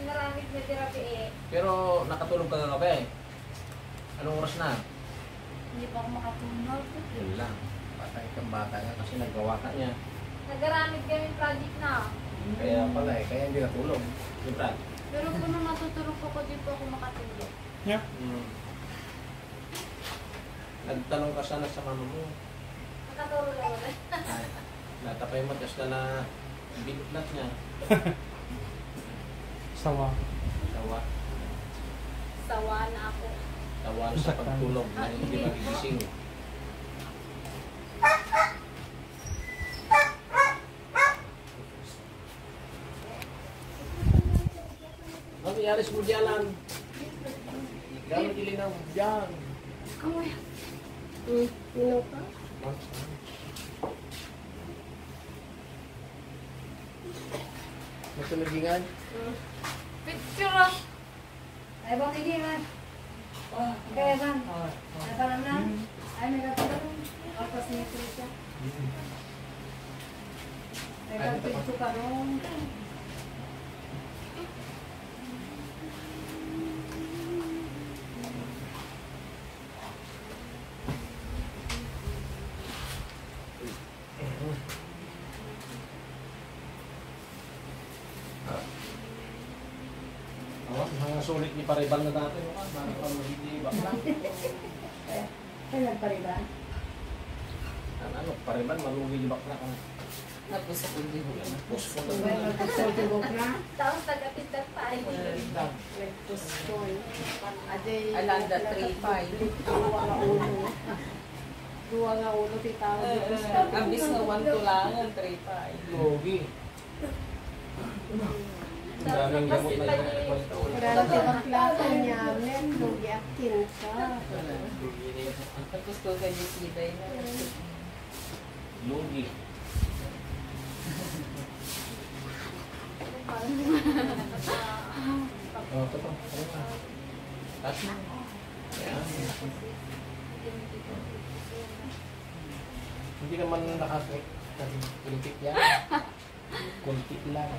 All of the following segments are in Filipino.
naramit na therapy eh. Pero nakatulog ka kagabi. Anong oras na? Hindi pa ako makatulog. Yun lang. Patay kang bata niya kasi nagawa ka niya. Nagaramit kami project na. Kaya pala eh, kaya hindi natulog. Diba? Pero kung nung matutulog ako, di po ako makatulog. Yeah. Nagtanong ka sana sa mama mo. Nakatulog ako rin. Natapay mo, tapos na binutlat niya. Sawa. Tawa. Sawa na ako. Tawa sa pagtulog na hindi magigising. Ano yaris mo dyan? Gano'n dilinaw mo dyan? Kamoy. Minaw ka? Matulagingan? Picture ah! Ay, bang hindi man. Kaya man. Natalam na? Ay, may natalam. Tapos niya siya. Ay, bang picture ka ron. Mga sulit ni Paribal na dati, mga pamahigibak lang. Kailan pa rin ba? Ano, Paribal, malugibak na ka. Tapos ako hindi mo lang. Pusko na Well, na. magkasaldibok na. Tapos nagkapit-kat pa ay. Nagpuspon. Aday. Alanda 3-5. Duwa nga ulo. Duwa nga ulo, titawag. Ambis na 1 tulangan, 3-5. Logi. Ang daming gamot na yun. Pero si Baklatan niya, men, lugi akin ka. Tapos ko ganyan sibay na. Logi. Oh, ito pa. Taas mo. Ayan. Hindi naman nakasik. Kuntik yan. Kuntik lang.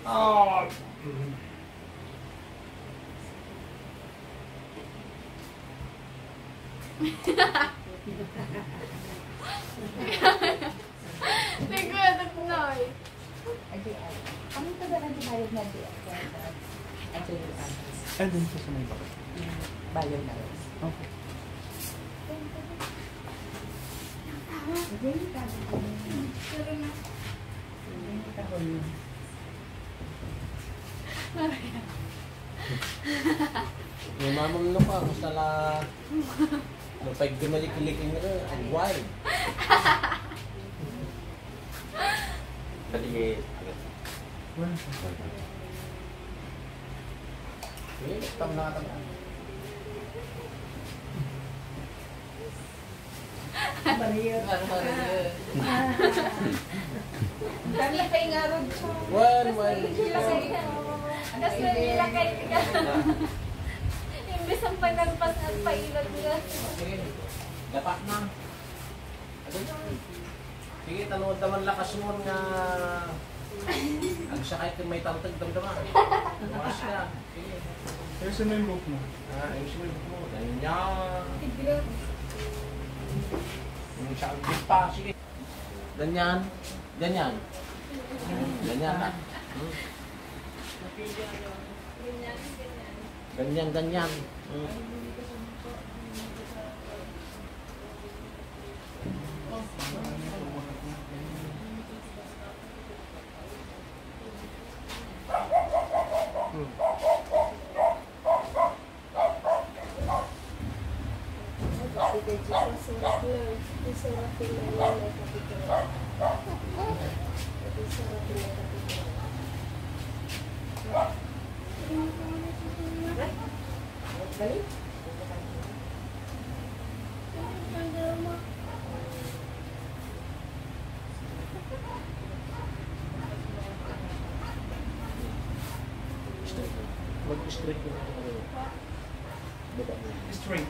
Oh! Nagkadat na eh. Ano ito ba nagbayad na di? Ay, dun po sa may bakit. Bayan na. Okay. Hindi ka. Pero na. Hindi ka huli. Yung mamang no ka, basta na napag gumalik-ilikin nyo, ang wide. Paligid. Eh, tam na tam. Bariyot. Kami pa yung arod siya. Well. Tapos nilakay ka. Imbes ang panagpas at pailad nga. Sige, dapat na. Sige, tanood naman lakas mo nga ang sakay kung may tawtag damdaman. Bukas ka. Sige. Ayusin mo yung book mo. Ayusin mo yung book mo. Ganyan. Yung sakit pa. Sige. Ganyan. Ganyan. Ganyan na. Ganyan, ganyan. Mag-straight ko na ako. Baba mo. Straight.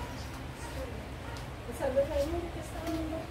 Sabi kayo mo, kasi ano ba?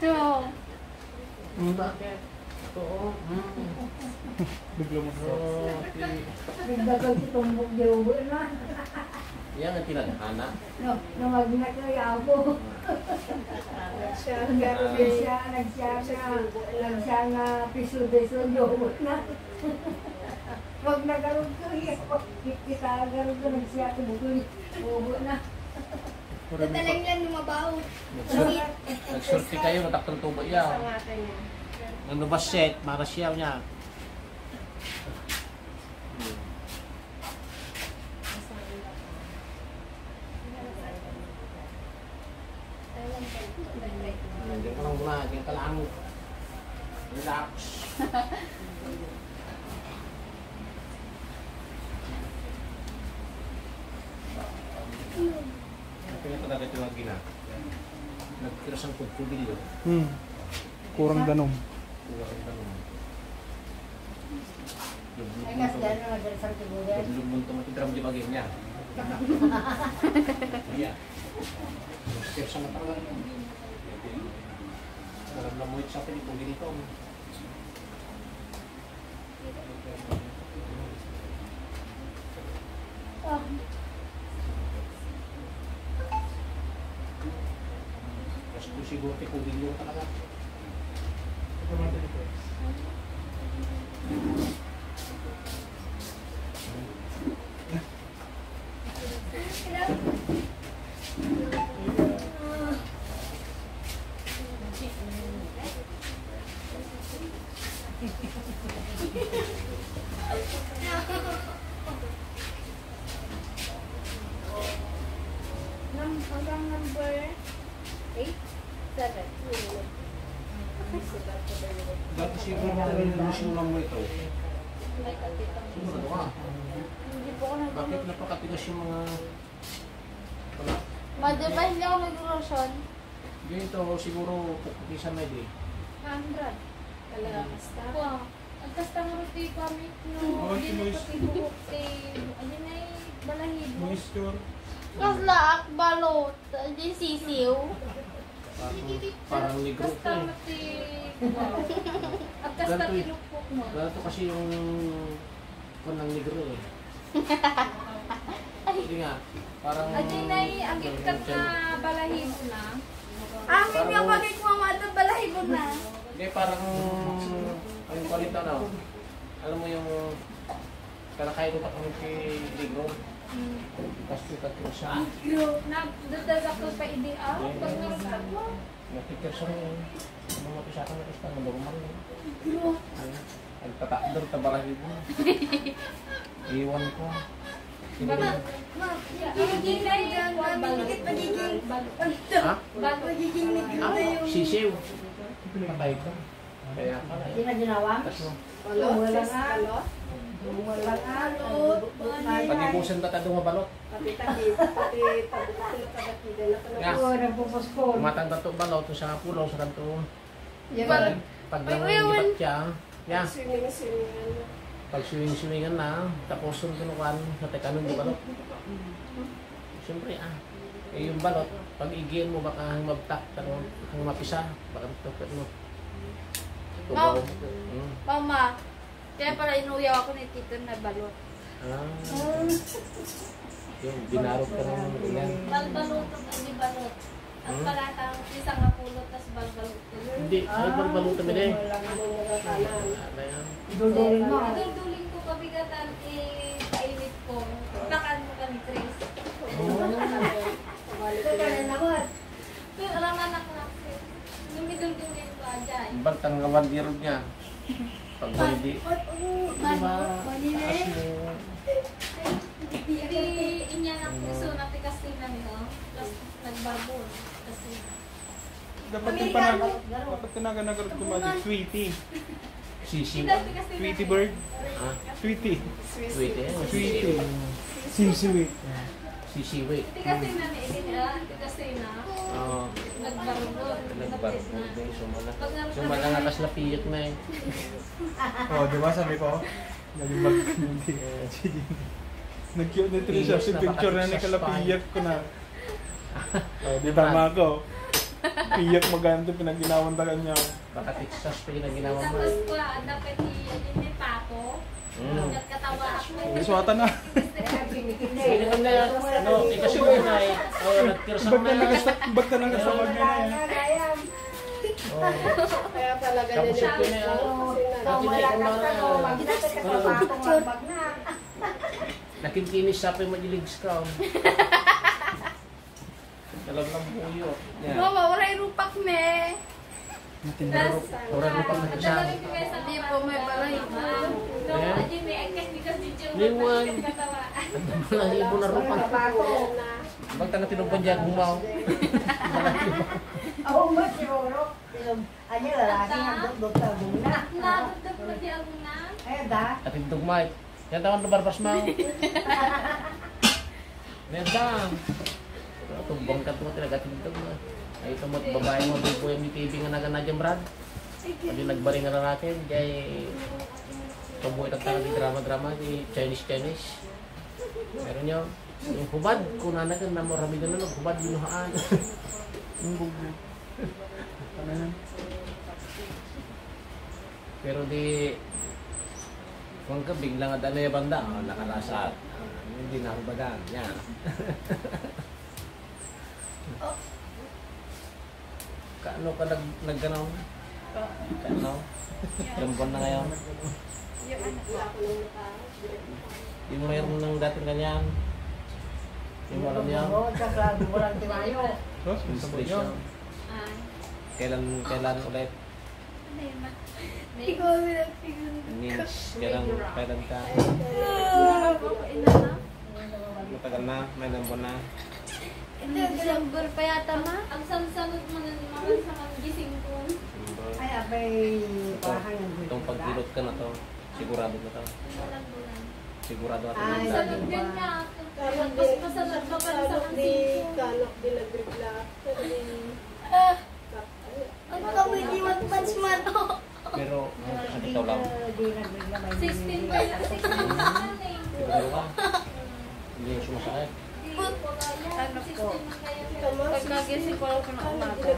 Oo. Bakit? Oo. Bigla mo. Okay. Nagdagal si Tumbok Diyobo na. Yan ang tinadhana. No, namag na kaya ako. Nagsiya nga piso-deso Diyobo na. Wag nagaroon ko kita nagaroon ko nagsiya ko Diyobo na. Tatalang lang lumabaw. Nagsurti kayo, nataktang tubo yan. Sa mata niya. Ano ba set? Marasyaw niya. Diyan ka lang muna, diyan ka lang. Relax. Pinatalaga ito ang gina. Nagkiras ang kutkubilyo. Kurang danom. Kurang tanong. Ay mas dyan na dyan sa tibugan. Belum untuk matidram di bagiannya. Iya. Setiap sama tangan. Dalam lamuit sampai di punggir itu. Terus itu si gue punggir itu talaga. Hanggang number 8, 7. Dati siguro sinulang mo ito. Siguro ka. Hindi po ako Bakit napakatigas yung mga... Wala. Madaba hindi ako nag-rosyon. Ganito siguro pukutisan na di. 100. Talaga kasta. Wow. Ang customer ti kami no. Oh, si Dili Moise. ko tibuok ti ano na balahibo. Moisture. Kaslaak, balot, di sisiw. Parang negro ko eh. Customer ti ang customer Ganito eh. tilupok mo. Ganito kasi yung kunang negro eh. Hindi nga. Parang... Adi na ang gitkat na balahibo na. Hindi ako magkikumamata, balahibo na. Hindi, parang... Ang kulit na no? Alam mo yung... Kalakay ko pa kami kay negro. Kasi katulad siya. Nagdadag ko pa ideal. Pag narusak mo. Nakikir siya rin. Ano mo sa akin na gusto ng normal. Nagtatakdor tabarahid mo. Iwan ko. Hindi na yan. Ha? Sisiw. Patay ko. Kaya pala. Hindi na ginawa. Tapos Wala nga. Wala nga. pag-ibusan ka nga balot. Yeah. Oo, nagpupospon. Matanda to balot to sa pulo sa kanto. Yan. Pag nangibat siya, yeah. Pag swimming-swimmingan na, tapos yung kinukuhan, natekanon yung balot. Siyempre yung balot, pag igiin mo baka hang mabtak, hang mapisa, baka tukot mo. Ma'am. Mm. Mama, kaya pala inuyaw ako ni Tito na balot. Yung binarot ka ng ilan. Balbalot, hindi balot. Ang palatang isang apulot, tas balbalot. Hindi, ay balbalot kami din. Dudulin mo. Duduling ko kabigatan, painit ko. Takan mo ka ni Chris. Ito ka na naman. Pero alam anak na Chris. Lumidulduling ko dyan. Bantang ngawan dirog niya. Pag hindi, diba, taas mo. Hindi inya na puso na tikas na nito. Tapos nagbarbon. Kasi Dapat tinaga-nagarot ko Sweetie. Sisiw. Sweetie bird. Ah, Sweetie. sweet eh. Sweetie. Sisiwi. Sisiwi. tikas na ni Edina. Tikas na. Oo. Nagbarbon. Nagtis na. Sumala nga kas lapiyot na eh. Oh, di ba sabi ko? Naging mag-hindi. Nag-cute na Trisha. Si picture na ni Kalapiyat ko na. Oh, di tama ako. Iyak maganda, pinaginawandagan niya ako. Baka Texas pa yun ang ginawa mo. Tapos ko, dapat i-edit pa ako. Hanggat katawa ako. Iswata na. Hindi naman na, ano, kasi ko na eh. Nagkirsang Ba't na. na nakasawag niya na yan? Kaya talaga Tapos nila. ito na, nakinkinis sa akin magiligs ka. Alam lang buyo. Mama, wala irupak me. Orang lupa nagkasama. Hindi po may balay. Ayan. Liwan. Walang ibo na rupa. Bagta na tinumpan dyan, gumaw. Ako mo siguro. Ano lalaki ang doktor muna. Nadagdag mo di ako na. Ay, da. At yung dugmay. Yan tawang na barbas mo. Nerdang. Tumbang ka mo talaga tinitog mo. Ay ito mo't babae mo din po yung TV nga naga dyan, Brad. Pwede nagbaring nga na natin. Kaya tumbuhay ng talagang drama-drama. Chinese. Meron nyo. Yung hubad. Kung nanagan na marami na lang. Hubad binuhaan. Yung bugo. Ano yan? Pero di... Kung ka biglang at ano yung banda. Nakalasat. Hindi na hubadan. Yan. Kaano ka nagganaw? Kaano? Ilang buwan na ngayon? Yung mayroon ng dating ganyan. Yung alam niya. Oo, tsaka walang timayo. Tapos, yung sabon niya. Kailan ulit? Means, kailan ka? Matagal na? May ilang buwan na? December pa yata ma? Ang sansanod mo na naman sa mga gising ko. Ay, abay, parang Itong pagkilot ka na to, sigurado na to. Walang bulan. Sigurado at Ay, Sanod din nga. Mas masanod pa pa sa mga gising ko. Kanak din nagbigla. Ang kawin di mag-punch man to. Pero, ang ikaw lang. 16 pa yun. 16 pa yan eh. Sigurado ka. Hindi yung sumasakit. Pagkagising ko lang ko na umaga.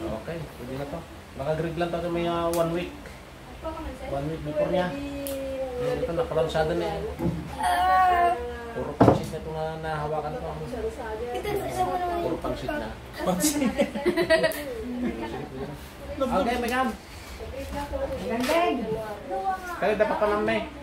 Okay, pwede na to. Naka-grid lang to may 1 week. 1 week before niya. Ito, nakalansada na yan. Puro pansit na ito na nahawakan ko. Puro pansit na. Okay, Megam. Gandeng! Kaya dapat pa namin.